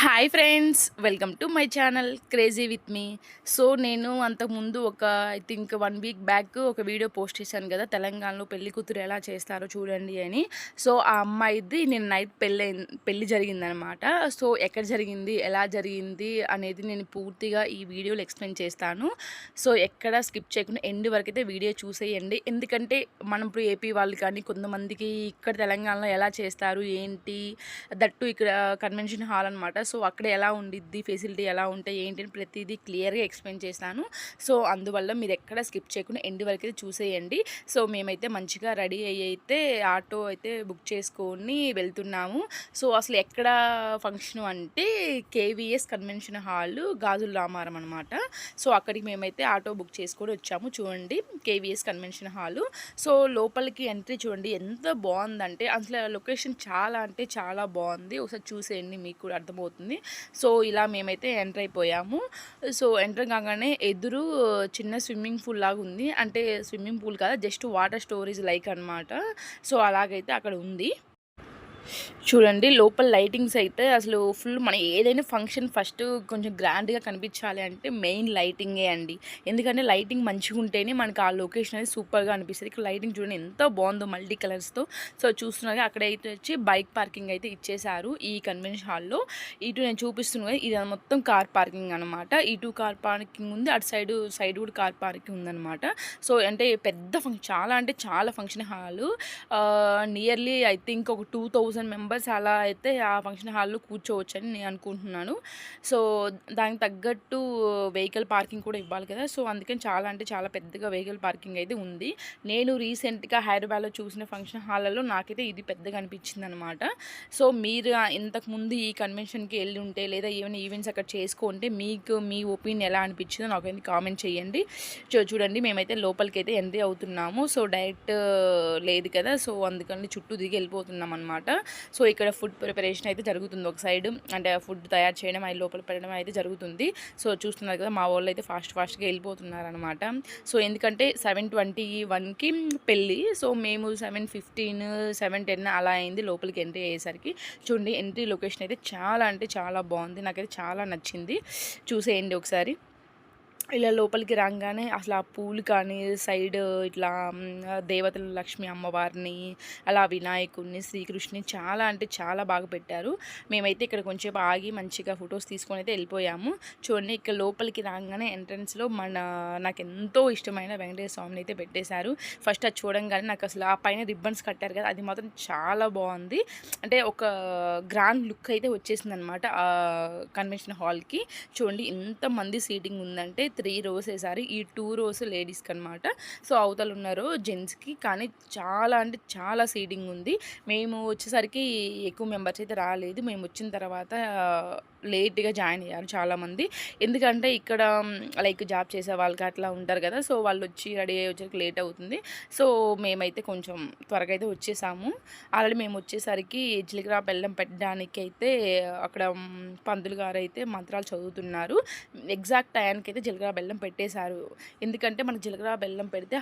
Hi friends, welcome to my channel crazy with me. So నేను అంతకుముందు I think 1 week back ఒక video post చేశాను కదా, తెలంగాణలో పెళ్లి కూతురు ఎలా చేస్తారో చూడండి అని. సో ఆ అమ్మాయిది నేను నైట్ పెళ్ళి జరిగిందనమాట. సో ఎక్కడ జరిగింది, ఎలా జరిగింది అనేది నేను పూర్తిగా ఈ వీడియోలో ఎక్స్ప్లెయిన్ చేస్తాను. సో ఎక్కడ స్కిప్ చేయకుండా ఎండ్ వరకు అయితే వీడియో చూసేయండి. ఎందుకంటే మనం ఇప్పుడు ఏపీ వాళ్ళు కానీ కొంతమందికి ఇక్కడ తెలంగాణలో ఎలా చేస్తారు ఏంటి, దట్టు ఇక్కడ కన్వెన్షన్ హాల్ అనమాట. సో అక్కడ ఎలా ఉండిద్ది, ఫెసిలిటీ ఎలా ఉంటాయి ఏంటి అని ప్రతిదీ క్లియర్గా ఎక్స్ప్లెయిన్ చేస్తాను. సో అందువల్ల మీరు ఎక్కడ స్కిప్ చేయకుండా ఎండ్ వరకు అయితే చూసేయండి. సో మేమైతే మంచిగా రెడీ అయ్యి అయితే ఆటో అయితే బుక్ చేసుకొని వెళ్తున్నాము. సో అసలు ఎక్కడ ఫంక్షన్ అంటే కేవీఎస్ కన్వెన్షన్ హాల్, గాజుల రామారం అనమాట. సో అక్కడికి మేమైతే ఆటో బుక్ చేసుకొని వచ్చాము. చూడండి, కేవీఎస్ కన్వెన్షన్ హాల్. సో లోపలికి ఎంట్రీ చూడండి ఎంత బాగుందంటే, అసలు లొకేషన్ చాలా అంటే చాలా బాగుంది. ఒకసారి చూసేయండి, మీకు కూడా అర్థమవుతుంది. సో ఇలా మేమైతే ఎంటర్ అయిపోయాము. సో ఎంటర్ కాగానే ఎదురు చిన్న స్విమ్మింగ్ పూల్ లాగా ఉంది. అంటే స్విమ్మింగ్ పూల్ కాదు, జస్ట్ వాటర్ స్టోరేజ్ లైక్ అనమాట. సో అలాగైతే అక్కడ ఉంది. చూడండి లోపల లైటింగ్స్ అయితే అసలు ఫుల్. మన ఏదైనా ఫంక్షన్ ఫస్ట్ కొంచెం గ్రాండ్గా కనిపించాలి అంటే మెయిన్ లైటింగే అండి. ఎందుకంటే లైటింగ్ మంచిగా ఉంటేనే మనకు ఆ లొకేషన్ అనేది సూపర్గా అనిపిస్తుంది. ఇక్కడ లైటింగ్ చూడండి ఎంత బాగుందో మల్టీ కలర్స్తో. సో చూస్తున్నారు అక్కడైతే వచ్చి బైక్ పార్కింగ్ అయితే ఇచ్చేశారు ఈ కన్వెన్షన్ హాల్లో. ఇటు నేను చూపిస్తున్నాను ఇది మొత్తం కార్ పార్కింగ్ అనమాట. ఇటు కార్ పార్కింగ్ ఉంది, అటు సైడ్ కూడా కార్ పార్కింగ్ ఉందన్నమాట. సో అంటే పెద్ద ఫంక్షన్, చాలా అంటే చాలా function hall. Nearly I think ఒక 2000 మెంబర్స్ అలా అయితే ఆ ఫంక్షన్ హాల్లో కూర్చోవచ్చని నేను అనుకుంటున్నాను. సో దానికి తగ్గట్టు వెహికల్ పార్కింగ్ కూడా ఇవ్వాలి కదా. సో అందుకని చాలా అంటే చాలా పెద్దగా వెహికల్ పార్కింగ్ అయితే ఉంది. నేను రీసెంట్గా హైదరాబాద్లో చూసిన ఫంక్షన్ హాల్లో నాకైతే ఇది పెద్దగా అనిపించింది అనమాట. సో మీరు ఇంతకుముందు ఈ కన్వెన్షన్కి వెళ్ళి ఉంటే లేదా ఏమైనా ఈవెంట్స్ అక్కడ చేసుకుంటే మీకు మీ ఒపీనియన్ ఎలా అనిపించిందో నాకైతే కామెంట్ చేయండి. చూడండి మేమైతే లోపలికి అయితే ఎంట్రీ అవుతున్నాము. సో డైరెక్ట్ లేదు కదా, సో అందుకని చుట్టూ దిగి వెళ్ళిపోతున్నాం అనమాట. సో ఇక్కడ ఫుడ్ ప్రిపరేషన్ అయితే జరుగుతుంది ఒక సైడ్, అంటే ఫుడ్ తయారు చేయడం అది లోపల పెట్టడం అయితే జరుగుతుంది. సో చూస్తున్నారు కదా, మా వాళ్ళు అయితే ఫాస్ట్గా వెళ్ళిపోతున్నారు అనమాట. సో ఎందుకంటే 7:21కి పెళ్ళి. సో మేము 7:15 7:10 అలా అయింది లోపలికి ఎంట్రీ అయ్యేసరికి. చూడండి ఎంట్రీ లొకేషన్ అయితే చాలా అంటే చాలా బాగుంది, నాకైతే చాలా నచ్చింది. చూసేయండి ఒకసారి. ఇలా లోపలికి రాగానే అసలు ఆ పూలు కానీ సైడ్ ఇట్లా దేవతలు, లక్ష్మీ అమ్మవారిని, అలా వినాయకుడిని, శ్రీకృష్ణుని చాలా అంటే చాలా బాగా పెట్టారు. మేమైతే ఇక్కడ కొంచెం ఆగి మంచిగా ఫొటోస్ తీసుకొని అయితే వెళ్ళిపోయాము. చూడండి ఇక్కడ లోపలికి రాగానే ఎంట్రన్స్లో నాకు ఎంతో ఇష్టమైన వెంకటేశ్వర స్వామిని అయితే పెట్టేశారు. ఫస్ట్ అది చూడంగానే నాకు అసలు ఆ పైన రిబ్బన్స్ కట్టారు కదా, అది మాత్రం చాలా బాగుంది. అంటే ఒక గ్రాండ్ లుక్ అయితే వచ్చేసింది అనమాట ఆ కన్వెన్షన్ హాల్కి. చూడండి ఎంతమంది సీటింగ్ ఉందంటే 3 rows వేసారు. ఈ 2 rows లేడీస్కి అనమాట. సో అవతలు ఉన్నారు జెంట్స్కి, కానీ చాలా అంటే చాలా సీటింగ్ ఉంది. మేము వచ్చేసరికి ఎక్కువ మెంబర్స్ అయితే రాలేదు. మేము వచ్చిన తర్వాత లేట్గా జాయిన్ అయ్యారు చాలామంది. ఎందుకంటే ఇక్కడ లైక్ జాబ్ చేసే వాళ్ళకి అట్లా ఉంటారు కదా, సో వాళ్ళు వచ్చి రెడీ అయ్యి వచ్చేసరికి లేట్ అవుతుంది. సో మేమైతే కొంచెం త్వరగా అయితే వచ్చేసాము. ఆల్రెడీ మేము వచ్చేసరికి జీలకర్ర బెల్లం పెట్టడానికి అయితే అక్కడ పంతులు గారు అయితే మంత్రాలు చదువుతున్నారు. ఎగ్జాక్ట్ టయానికి అయితే జీలకర్ర బెల్లం పెట్టేశారు. ఎందుకంటే మనకు జీలకర్ర బెల్లం పెడితే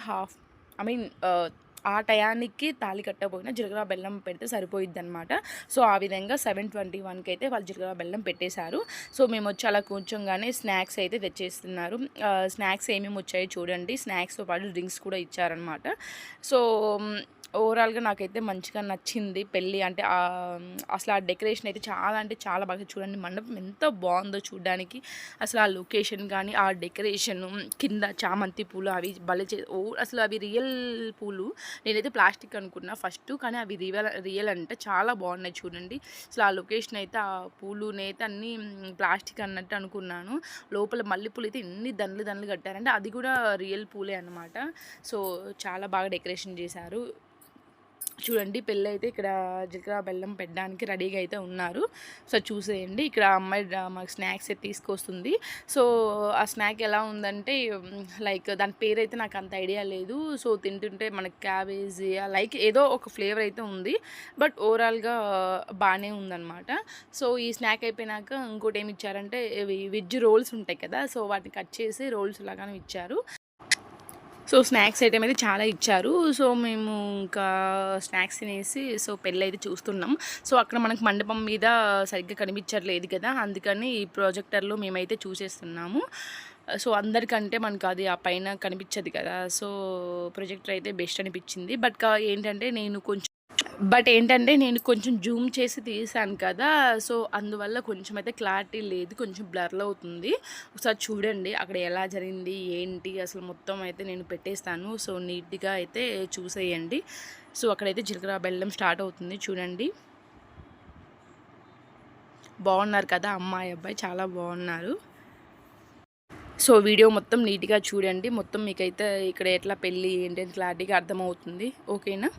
ఆ టయానికి తాళి కట్టకపోయినా జీలకర్ర బెల్లం పెడితే సరిపోయిద్ది అనమాట. సో ఆ విధంగా 7:21కి అయితే వాళ్ళు జీలకర్ర బెల్లం పెట్టేశారు. సో మేము వచ్చి అలా కూర్చోగానే స్నాక్స్ అయితే తెచ్చేస్తున్నారు. స్నాక్స్ ఏమేమి వచ్చాయో చూడండి. స్నాక్స్తో పాటు డ్రింక్స్ కూడా ఇచ్చారనమాట. సో ఓవరాల్గా నాకైతే మంచిగా నచ్చింది పెళ్ళి. అంటే అసలు ఆ డెకరేషన్ అయితే చాలా అంటే చాలా బాగా. చూడండి మండపం ఎంత బాగుందో చూడడానికి. అసలు ఆ లొకేషన్ కానీ ఆ డెకరేషన్ కింద చామంతి పూలు అవి అసలు అవి రియల్ పూలు. నేనైతే ప్లాస్టిక్ అనుకున్నా ఫస్ట్, కానీ అవి రియల్ అంటే చాలా బాగున్నాయి. చూడండి అసలు ఆ లొకేషన్ అయితే ఆ పూలునైతే అన్నీ ప్లాస్టిక్ అన్నట్టు అనుకున్నాను. లోపల మల్లెపూలు అయితే ఎన్ని దండలు కట్టారంటే అది కూడా రియల్ పూలే అన్నమాట. సో చాలా బాగా డెకరేషన్ చేశారు. చూడండి పెళ్ళి అయితే ఇక్కడ జీలకర్ర బెల్లం పెట్టడానికి రెడీగా అయితే ఉన్నారు. సో చూసేయండి ఇక్కడ అమ్మాయి మాకు స్నాక్స్ అయితే తీసుకొస్తుంది. సో ఆ స్నాక్ ఎలా ఉందంటే లైక్ దాని పేరు అయితే నాకు అంత ఐడియా లేదు. సో తింటుంటే మనకి క్యాబేజీ లైక్ ఏదో ఒక ఫ్లేవర్ అయితే ఉంది, బట్ ఓవరాల్గా బాగానే ఉందన్నమాట. సో ఈ స్నాక్ అయిపోయినాక ఇంకోటి ఏమి ఇచ్చారంటే వెజ్ రోల్స్ ఉంటాయి కదా, సో వాటిని కట్ చేసి రోల్స్ లాగానే ఇచ్చారు. సో స్నాక్స్ ఐటమ్ అయితే చాలా ఇచ్చారు. సో మేము ఇంకా స్నాక్స్ తినేసి సో పెళ్ళైతే చూస్తున్నాం. సో అక్కడ మనకు మండపం మీద సరిగ్గా కనిపించట్లేదు కదా, అందుకని ఈ ప్రొజెక్టర్లో మేమైతే చూసేస్తున్నాము. సో అందరికంటే మనకు అది ఆ పైన కనిపించదు కదా, సో ప్రొజెక్టర్ అయితే బెస్ట్ అనిపించింది. ఏంటంటే నేను కొంచెం జూమ్ చేసి తీసాను కదా, సో అందువల్ల కొంచెం అయితే క్లారిటీ లేదు, కొంచెం బ్లర్లో అవుతుంది. ఒకసారి చూడండి అక్కడ ఎలా జరిగింది ఏంటి అసలు మొత్తం అయితే నేను పెట్టేస్తాను. సో నీట్గా అయితే చూసేయండి. సో అక్కడైతే జీలకర్ర బెల్లం స్టార్ట్ అవుతుంది చూడండి. బాగున్నారు కదా అమ్మాయి అబ్బాయి, చాలా బాగున్నారు. సో వీడియో మొత్తం నీట్గా చూడండి, మొత్తం మీకైతే ఇక్కడ ఎట్లా పెళ్ళి ఏంటి క్లారిటీగా అర్థమవుతుంది. ఓకేనా?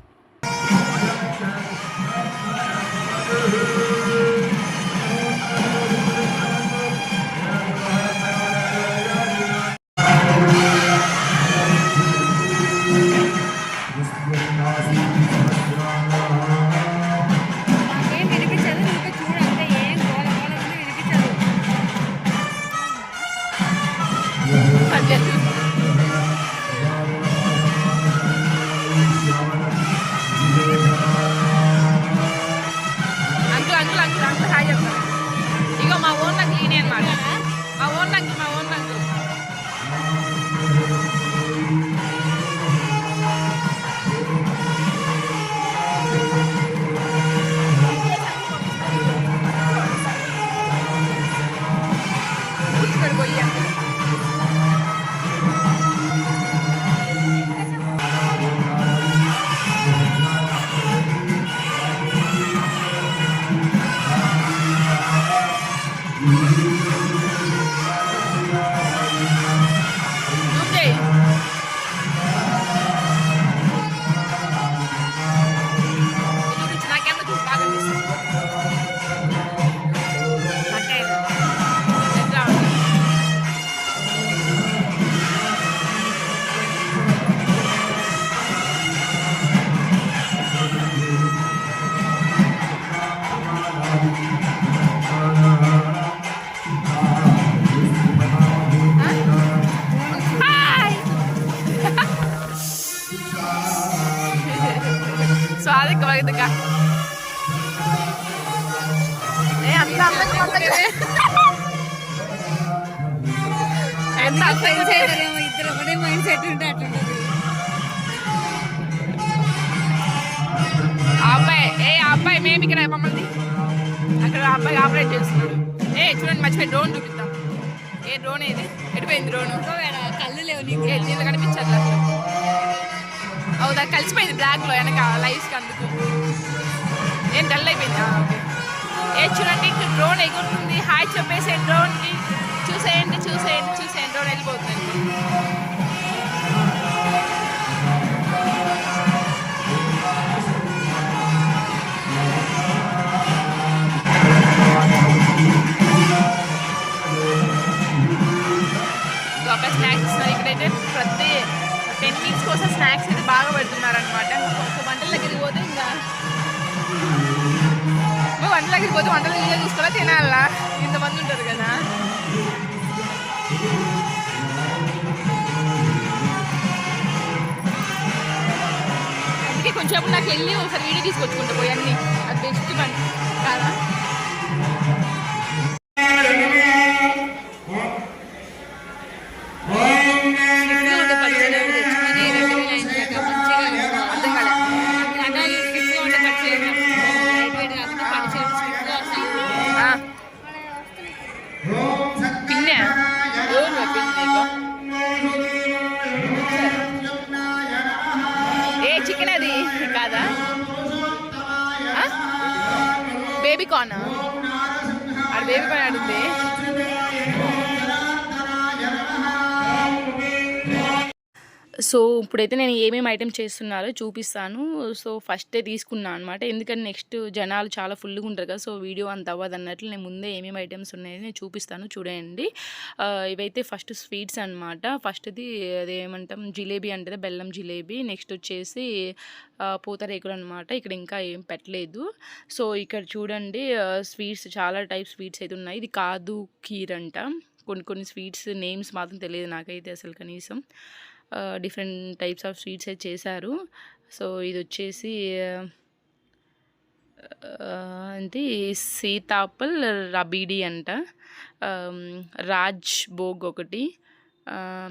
స్వాదిక వగదక అంత ఇద్దరు ఒకటే మైండ్ సెట్ ఉంటే అట్లుంటది. అబ్బాయి మేము ఇక్కడ మమ్మల్ని అక్కడ అబ్బాయి ఆపరేట్ చేస్తున్నాడు. చూడండి మర్చిపోయి డ్రోన్ చూపిద్దాం. డ్రోన్ ఏది ఎడిపోయింది? డ్రోన్ కళ్ళు లేవు నీకు, నీళ్ళు కనిపించట్లేదు అసలు. అవుదా కలిసిపోయింది బ్లాక్లో వెనక లైట్స్కి, అందుకు ఏం డల్ అయిపోయింది. చూడండి డ్రోన్ ఎగురుతుంది. హాయ్ చెప్పేసే డ్రోన్కి. చూసేయండి డ్రోన్ వెళ్ళిపోతుంది. అబ్బాయి స్నాక్స్ ఇస్తున్నారు. ఇక్కడైతే ప్రతి 10 minutes కోసం స్నాక్స్ అయితే బాగా పెడుతున్నారనమాట. వంటల దగ్గరికి పోతే వంటల దగ్గర చూసుకోవాలి, తినాలా, ఇంతమంది ఉంటారు కదా. అందుకే కొంచెం నాకు వెళ్ళి ఒకసారి వీడియో తీసుకొచ్చుకుంటా పోయి అన్ని, అది బెస్ట్ పని కాదా. చికెన్ అది కాదా? బేబీ కార్న్, అది బేబీ కార్న్ ఆడుంది. సో ఇప్పుడైతే నేను ఏమేమి ఐటెం చేస్తున్నారో చూపిస్తాను. సో ఫస్టే తీసుకున్నాను అనమాట, ఎందుకంటే నెక్స్ట్ జనాలు చాలా ఫుల్గా ఉంటారు కదా, సో వీడియో అంత అవ్వదు అన్నట్లు నేను ముందే ఏమేమి ఐటమ్స్ ఉన్నాయని నేను చూపిస్తాను చూడండి. ఇవైతే ఫస్ట్ స్వీట్స్ అనమాట. ఫస్ట్ది అదేమంటాం జిలేబీ అంటే బెల్లం జిలేబీ. నెక్స్ట్ వచ్చేసి పూతరేకులు అనమాట. ఇక్కడ ఇంకా ఏం పెట్టలేదు. సో ఇక్కడ చూడండి స్వీట్స్ చాలా టైప్ స్వీట్స్ అయితే ఉన్నాయి. ఇది కాదు ఖీర్ అంట. కొన్ని స్వీట్స్ నేమ్స్ మాత్రం తెలియదు నాకైతే అసలు కనీసం. డిఫరెంట్ టైప్స్ ఆఫ్ స్వీట్స్ అయితే చేశారు. సో ఇది వచ్చేసి ఏంటి సీతాఫల్ రబీడి అంట, రాజ్ భోగ్ ఒకటి,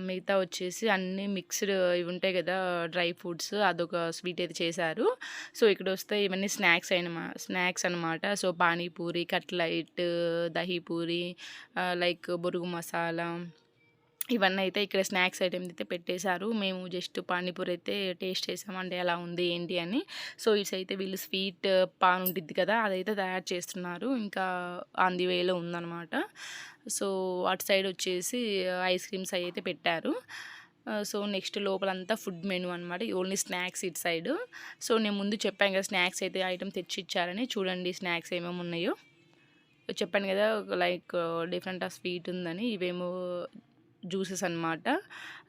మిగతా వచ్చేసి అన్నీ మిక్స్డ్ ఇవి ఉంటాయి కదా డ్రై ఫ్రూట్స్, అదొక స్వీట్ అయితే చేశారు. సో ఇక్కడ వస్తే ఇవన్నీ స్నాక్స్ అనమాట. So panipuri, cutlet, dahipuri, like బొరుగు మసాలా, ఇవన్నీ అయితే ఇక్కడ స్నాక్స్ ఐటమ్స్ అయితే పెట్టేశారు. మేము జస్ట్ పానీపూరి అయితే టేస్ట్ చేసామంటే ఎలా ఉంది ఏంటి అని. సో ఇట్స్ అయితే వీళ్ళు స్వీట్ పాన్ ఉంటుంది కదా అదైతే తయారు చేస్తున్నారు, ఇంకా ఆన్ ది వేలో ఉందన్నమాట. సో అటు సైడ్ వచ్చేసి ఐస్ క్రీమ్స్ అవి అయితే పెట్టారు. సో నెక్స్ట్ లోపలంతా ఫుడ్ మెనూ అనమాట, ఓన్లీ స్నాక్స్ ఇటు సైడ్. సో నేను ముందు చెప్పాను కదా స్నాక్స్ అయితే ఐటమ్ తెచ్చి ఇచ్చారని. చూడండి స్నాక్స్ ఏమేమి ఉన్నాయో చెప్పాను కదా, లైక్ డిఫరెంట్ ఆఫ్ స్వీట్ ఉందని. ఇవేమో జ్యూసెస్ అనమాట.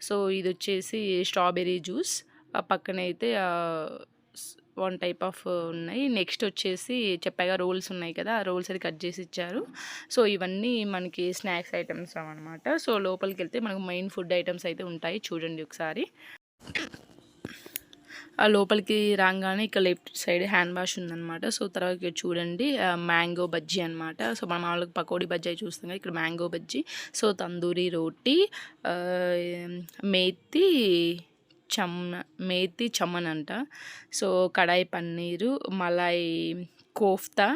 సో ఇది వచ్చేసి స్ట్రాబెర్రీ జ్యూస్, ఆ పక్కన అయితే వన్ టైప్ ఆఫ్ ఉన్నాయి. నెక్స్ట్ వచ్చేసి చెప్పాగా రోల్స్ ఉన్నాయి కదా, ఆ రోల్స్ అది కట్ చేసి ఇచ్చారు. సో ఇవన్నీ మనకి స్నాక్స్ ఐటమ్స్ అనమాట. సో లోపలికి వెళ్తే మనకు మెయిన్ ఫుడ్ ఐటమ్స్ అయితే ఉంటాయి, చూడండి ఒకసారి. ఆ లోపలికి రాగానే ఇక్కడ లెఫ్ట్ సైడ్ హ్యాండ్ వాష్ ఉందన్నమాట. సో తర్వాత చూడండి మ్యాంగో బజ్జీ అనమాట. సో మన మామూలుగా పకోడీ బజ్జీ చూస్తాం కదా, ఇక్కడ మ్యాంగో బజ్జీ. సో తందూరి రోటీ, మేతి చమ్మన్ అంట. సో కడాయి పన్నీరు, మలాయ్ కోఫ్తా,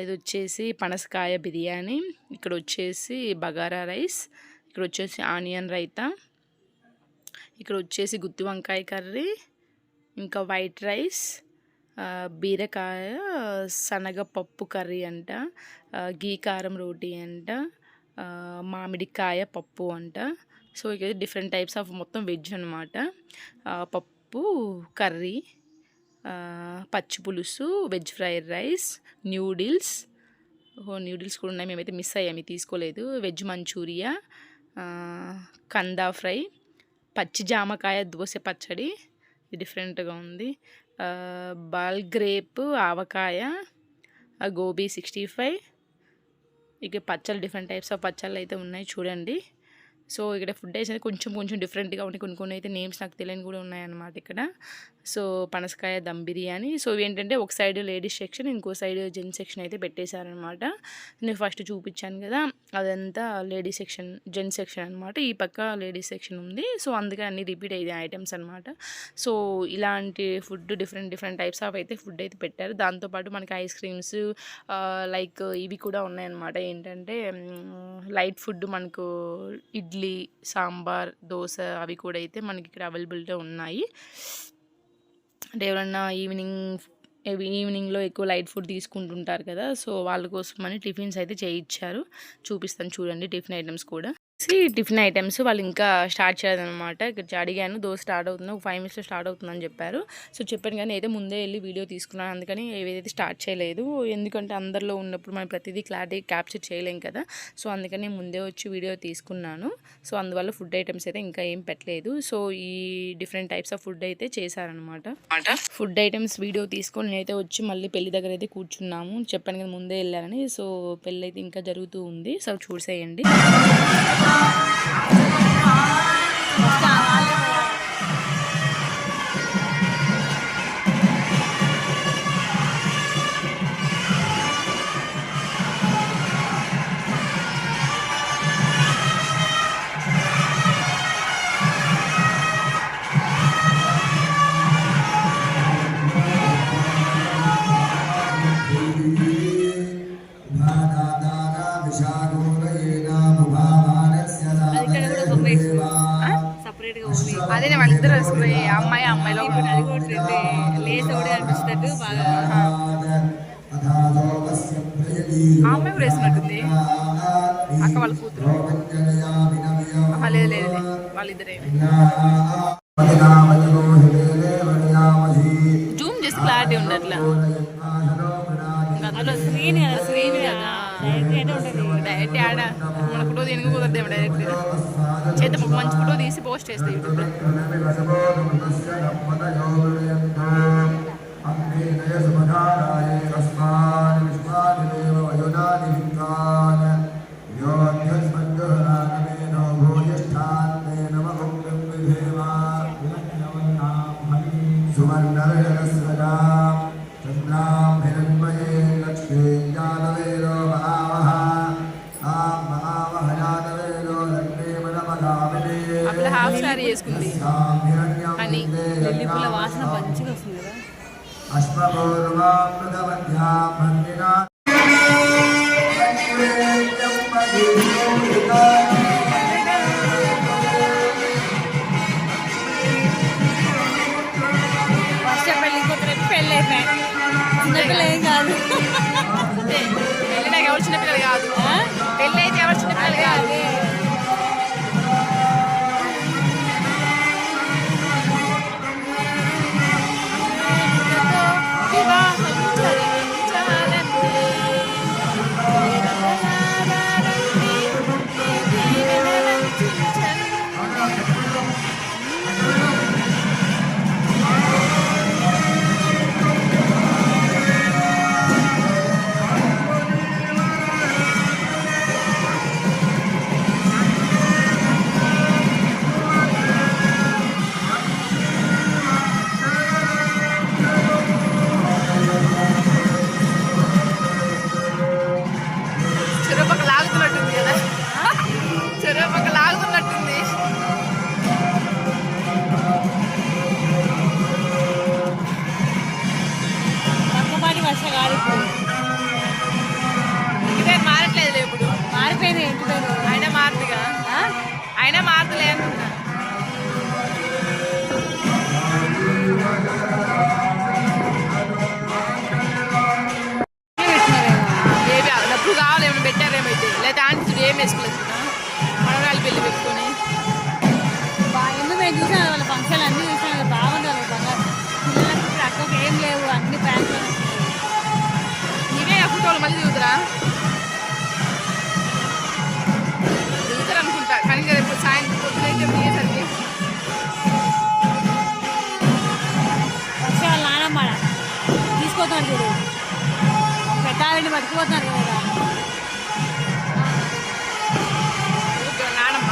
ఇది వచ్చేసి పనసకాయ బిర్యానీ, ఇక్కడ వచ్చేసి బగారా రైస్, ఇక్కడ వచ్చేసి ఆనియన్ రైతా, ఇక్కడ వచ్చేసి గుత్తి వంకాయ కర్రీ, ఇంకా వైట్ రైస్, బీరకాయ శనగపప్పు కర్రీ అంట, గీ కారం రోటీ అంట, మామిడికాయ పప్పు అంట. సో ఇక డిఫరెంట్ టైప్స్ ఆఫ్ మొత్తం వెజ్ అనమాట. పప్పు కర్రీ, పచ్చి పులుసు, వెజ్ ఫ్రైడ్ రైస్, న్యూడిల్స్ కూడా ఉన్నాయి, మేమైతే మిస్ అయ్యాము తీసుకోలేదు, వెజ్ మంచూరియా, కందా ఫ్రై, పచ్చి జామకాయ దోసె పచ్చడి డిఫరెంట్గా ఉంది, బాల్ గ్రేప్ ఆవకాయ, గోబీ 65, ఇక పచ్చళ్ళు డిఫరెంట్ టైప్స్ ఆఫ్ పచ్చళ్ళు అయితే ఉన్నాయి చూడండి. సో ఇక్కడ ఫుడ్ అయితే కొంచెం డిఫరెంట్గా ఉన్నాయి, కొన్ని అయితే నేమ్స్ నాకు తెలియని కూడా ఉన్నాయన్నమాట ఇక్కడ. సో పనసకాయ దమ్ బిర్యానీ. సో ఏంటంటే ఒక సైడ్ లేడీస్ సెక్షన్, ఇంకో సైడ్ జెంట్స్ సెక్షన్ అయితే పెట్టేశారనమాట. నేను ఫస్ట్ చూపించాను కదా అదంతా లేడీస్ సెక్షన్, జెంట్స్ సెక్షన్ అనమాట. ఈ పక్క లేడీస్ సెక్షన్ ఉంది. సో అందుకే అన్ని రిపీట్ అయ్యే ఐటమ్స్ అనమాట. సో ఇలాంటి ఫుడ్ డిఫరెంట్ టైప్స్ ఆఫ్ అయితే ఫుడ్ అయితే పెట్టారు. దాంతోపాటు మనకి ఐస్ క్రీమ్స్ లైక్ ఇవి కూడా ఉన్నాయన్నమాట. ఏంటంటే లైట్ ఫుడ్ మనకు ఇడ్లీ, సాంబార్, దోశ అవి కూడా అయితే మనకి ఇక్కడ అవైలబిలిటీ ఉన్నాయి. అంటే ఎవరన్నా ఈవినింగ్లో ఎక్కువ లైట్ ఫుడ్ తీసుకుంటుంటారు కదా, సో వాళ్ళ కోసమని టిఫిన్స్ అయితే చేయించారు. చూపిస్తాను చూడండి టిఫిన్ ఐటమ్స్ కూడా. టిఫిన్ ఐటమ్స్ వాళ్ళు ఇంకా స్టార్ట్ చేయలేదన్నమాట. ఇక్కడ అడిగాను దోశ స్టార్ట్ అవుతుంది, ఒక 5 minutesలో స్టార్ట్ అవుతుందని చెప్పారు. సో చెప్పాను కానీ అయితే ముందే వెళ్ళి వీడియో తీసుకున్నాను, అందుకని ఏదైతే స్టార్ట్ చేయలేదు. ఎందుకంటే అందరిలో ఉన్నప్పుడు మనం ప్రతిదీ క్లారిటీ క్యాప్చర్ చేయలేం కదా. సో అందుకని ముందే వచ్చి వీడియో తీసుకున్నాను. సో అందువల్ల ఫుడ్ ఐటమ్స్ అయితే ఇంకా ఏం పెట్టలేదు. సో ఈ డిఫరెంట్ టైప్స్ ఆఫ్ ఫుడ్ అయితే చేశారనమాట. ఫుడ్ ఐటమ్స్ వీడియో తీసుకొని నేనైతే వచ్చి మళ్ళీ పెళ్లి దగ్గర అయితే కూర్చున్నాము. చెప్పాను కదా ముందే వెళ్ళారని. సో పెళ్ళి అయితే ఇంకా జరుగుతూ ఉంది. సో చూసేయండి. అదే వాళ్ళిద్దరు వేసుకుపోయి అమ్మాయిలో లేస్ ఒకటి అనిపిస్తున్నట్టు బాగా అమ్మాయి కూడా వేసుకున్నట్టుంది. అక్క వాళ్ళ కూతురు లేదు వాళ్ళిద్దరే. జూమ్ చేసి క్లారిటీ ఉండట్లా. అందులో స్క్రీన్ డైరెక్ట్ ఆడ మన ఫోటో దీనికి కుదరదేమో డైరెక్ట్ చేత ఒక మంచి ఫోటో తీసి పోస్ట్ చేస్తాయి యూట్యూబ్లో. కర్రీ చేసుకుంది అని లిల్లీ పూల వాసన మంచిగా వస్తుంది కదా. వర్ష పెళ్లి కూతురు పెళ్ళి అయిపోయాయి. చిన్నపిల్ల ఏం కాదు. పెళ్ళినాక ఎవరు చిన్నపిల్లలు కాదు, పెళ్ళి అయితే ఎవరు చిన్నపిల్లలు కాదు. చెరువు పక్క లాగుతున్నట్టుంది కదా, చెరువు పక్క లాగుతున్నట్టుంది. తక్కువపాటి వర్ష కాదు ఇప్పుడు. ఇదే మారట్లేదు ఇప్పుడు, మారిపోయింది ఇంటి పేరు. అయినా మారుతుగా, అయినా మారుతులే అనుకున్నా. ఏవి డబ్బులు కావాలి, ఏమైనా పెట్టారేమైతే, లేదా ఆంటీ ఏం వేసుకోలేదు మనరాలు పెళ్ళి పెట్టుకొని. ఎందుకు మేము చూసాను వాళ్ళ ఫంక్షన్ అన్నీ చూసాను, బాగుంది వాళ్ళ బంగారు. పిల్లలకి ఇప్పుడు అక్కకి ఏం లేవు, అన్ని ప్యాంట్లు. ఇవే ఫోటోలు మళ్ళీ దిగుతారా, దిగుతారు అనుకుంటా. కానీ ఇంకా రేపు సాయంత్రం పొద్దునైతే దిగేసరికి వచ్చే వాళ్ళ నానమ్మ తీసుకొస్తాను చూడు, పెట్టాలని పట్టుకుపోతున్నారు కదా. నానమ్మ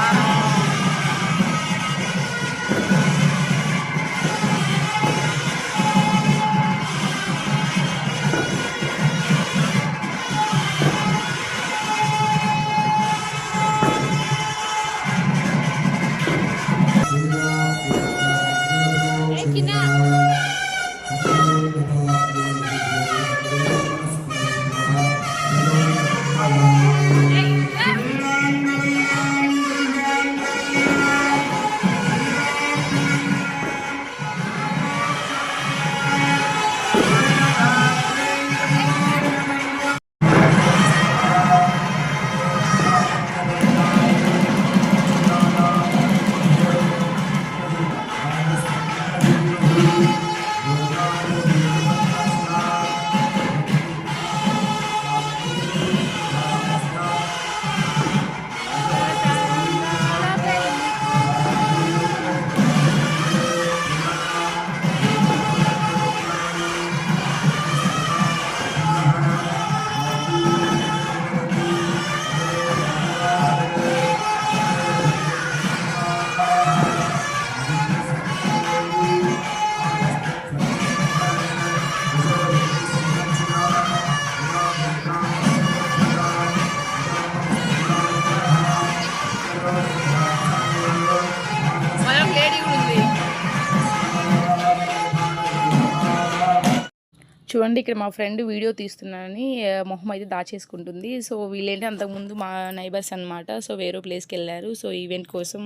చూడండి ఇక్కడ మా ఫ్రెండ్ వీడియో తీస్తున్నానని మొహం అయితే దాచేసుకుంటుంది. సో వీళ్ళేంటి అంతకుముందు మా నైబర్స్ అనమాట. సో వేరే ప్లేస్కి వెళ్ళారు. సో ఈవెంట్ కోసం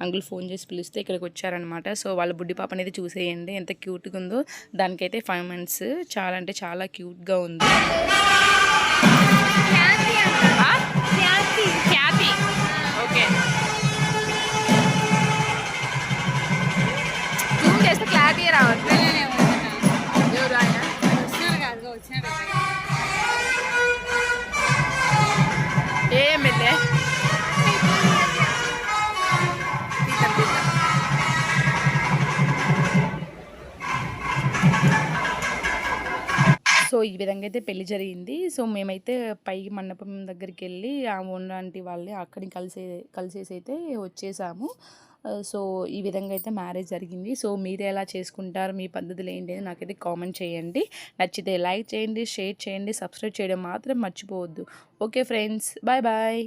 అంకుల్ ఫోన్ చేసి పిలిస్తే ఇక్కడికి వచ్చారనమాట. సో వాళ్ళ బుడ్డి పాప అనేది చూసేయండి ఎంత క్యూట్గా ఉందో. దానికైతే 5 months, చాలా అంటే చాలా క్యూట్గా ఉంది. ఓకే జూమ్ చేస్తే క్లారిటీ రావట్లేదు. ఎవరు ఆయన ఏం వెళ్ళే సో ఈ విధంగా అయితే పెళ్లి జరిగింది. సో మేమైతే పై మండపం దగ్గరికి వెళ్ళి ఆ ఓనర్ వాళ్ళని అక్కడికి కలిసేసి అయితే వచ్చేసాము. సో ఈ విధంగా అయితే మ్యారేజ్ జరిగింది. సో మీరు ఎలా చేసుకుంటారు, మీ పద్ధతులు ఏంటి అని నాకైతే కామెంట్ చేయండి. నచ్చితే లైక్ చేయండి, షేర్ చేయండి, సబ్స్క్రైబ్ చేయడం మాత్రం మర్చిపోవద్దు. Okay friends, bye bye.